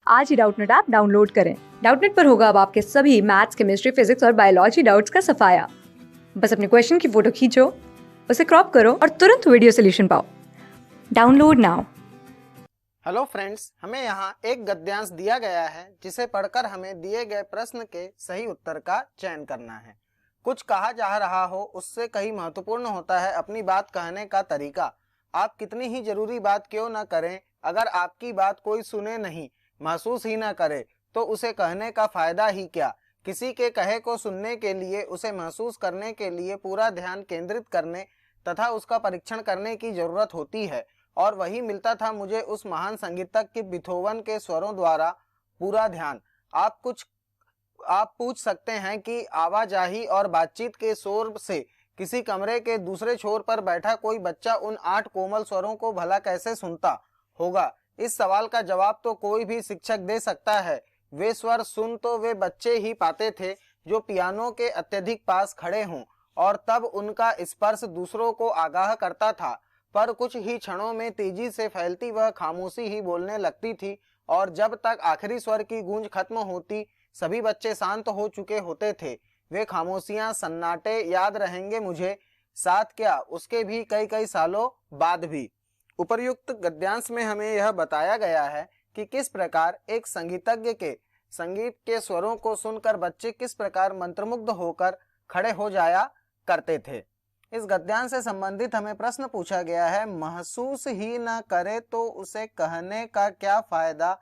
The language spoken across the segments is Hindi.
आज ही डाउटनेट ऐप डाउनलोड करें। डाउटनेट पर होगा अब आपके सभी मैथ्स, केमिस्ट्री, फिजिक्स और बायोलॉजी डाउट्स का सफाया। बस अपने क्वेश्चन की फोटो खींचो, उसे क्रॉप करो और तुरंत वीडियो सोल्यूशन पाओ। Download now. हेलो फ्रेंड्स, हमें यहाँ एक गद्यांश दिया गया है जिसे पढ़कर हमें दिए गए प्रश्न के सही उत्तर का चयन करना है। कुछ कहा जा रहा हो उससे कहीं महत्वपूर्ण होता है अपनी बात कहने का तरीका। आप कितनी ही जरूरी बात क्यों न करें, अगर आपकी बात कोई सुने नहीं, महसूस ही न करे तो उसे कहने का फायदा ही क्या। किसी के कहे को सुनने के लिए, उसे महसूस करने के लिए पूरा ध्यान केंद्रित करने तथा उसका परीक्षण करने की जरूरत होती है, और वही मिलता था मुझे उस महान संगीतज्ञ के बीथोवन के स्वरों द्वारा। पूरा ध्यान। आप पूछ सकते हैं कि आवाजाही और बातचीत के शोर से किसी कमरे के दूसरे छोर पर बैठा कोई बच्चा उन 8 कोमल स्वरों को भला कैसे सुनता होगा। इस सवाल का जवाब तो कोई भी शिक्षक दे सकता है। वे स्वर सुन तो वे बच्चे ही पाते थे जो पियानो के अत्यधिक पास खड़े हों, और तब उनका स्पर्श दूसरों को आगाह करता था। पर कुछ ही क्षणों में तेजी से फैलती वह खामोशी ही बोलने लगती थी, और जब तक आखिरी स्वर की गूंज खत्म होती सभी बच्चे शांत हो चुके होते थे। वे खामोशियां, सन्नाटे याद रहेंगे मुझे, साथ क्या उसके भी कई कई सालों बाद भी। उपर्युक्त गद्यांश में हमें यह बताया गया है कि किस प्रकार एक संगीतज्ञ के संगीत के स्वरों को सुनकर बच्चे किस प्रकार मंत्रमुग्ध होकर खड़े हो जाया करते थे। इस गद्यांश से संबंधित हमें प्रश्न पूछा गया है, महसूस ही न करे तो उसे कहने का क्या फायदा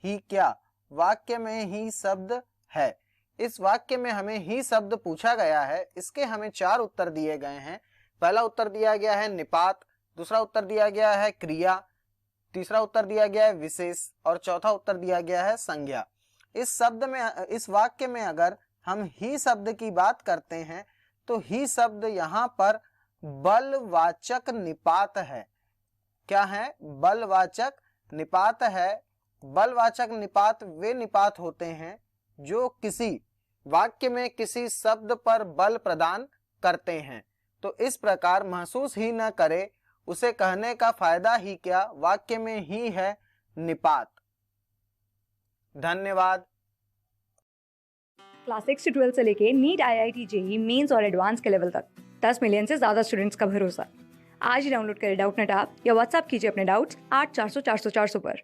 ही क्या। वाक्य में ही शब्द है। इस वाक्य में हमें ही शब्द पूछा गया है। इसके हमें 4 उत्तर दिए गए हैं। पहला उत्तर दिया गया है निपात, दूसरा उत्तर दिया गया है क्रिया, तीसरा उत्तर दिया गया है विशेष, और चौथा उत्तर दिया गया है संज्ञा। इस वाक्य में अगर हम ही शब्द की बात करते हैं तो ही शब्द यहाँ पर बलवाचक निपात है। क्या है? बलवाचक निपात है। बलवाचक निपात वे निपात होते हैं जो किसी वाक्य में किसी शब्द पर बल प्रदान करते हैं। तो इस प्रकार महसूस ही न करे उसे कहने का फायदा ही क्या, वाक्य में ही है निपात। धन्यवाद। क्लास 6 से 12 से लेके नीट, IIT, JEE मेंस और एडवांस के लेवल तक 10 मिलियन से ज्यादा स्टूडेंट्स का भरोसा। आज ही डाउनलोड करें डाउटनेट ऐप या व्हाट्सएप कीजिए अपने डाउट्स 8400 400 400 पर।